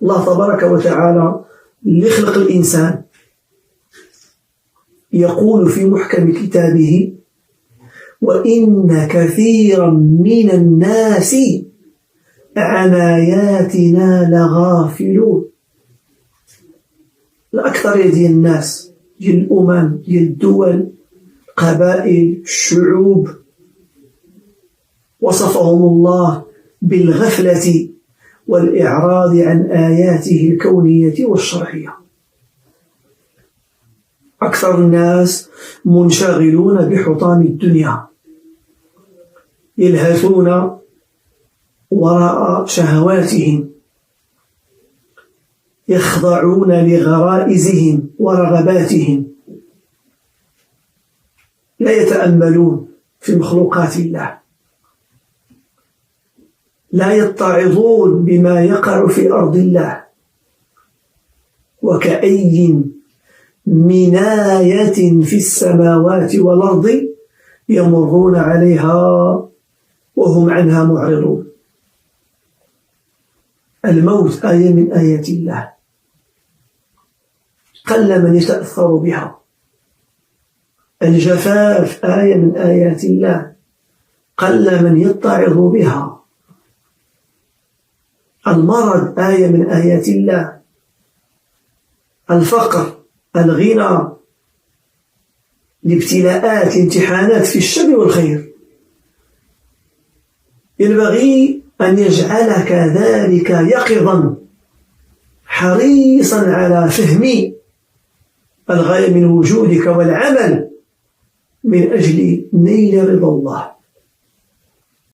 الله تبارك وتعالى اللي خلق الإنسان يقول في محكم كتابه: وإن كثيرا من الناس عن آياتنا لغافلون. الأكثر ديال الناس، ديال الأمم، ديال الدول، قبائل، الشعوب، وصفهم الله بالغفلة والإعراض عن آياته الكونية والشرعية. أكثر الناس منشغلون بحطام الدنيا، يلهثون وراء شهواتهم، يخضعون لغرائزهم ورغباتهم، لا يتأملون في مخلوقات الله، لا يتعظون بما يقع في أرض الله. وكأي من آية في السماوات والأرض يمرون عليها وهم عنها معرضون. الموت آية من آيات الله، قل من يتأثر بها. الجفاف آية من آيات الله، قل من يتعظ بها. المرض آية من آيات الله. الفقر، الغنى، الابتلاءات، الامتحانات في الشر والخير. ينبغي أن يجعلك ذلك يقظا حريصا على فهم الغاية من وجودك والعمل من أجل نيل رضا الله.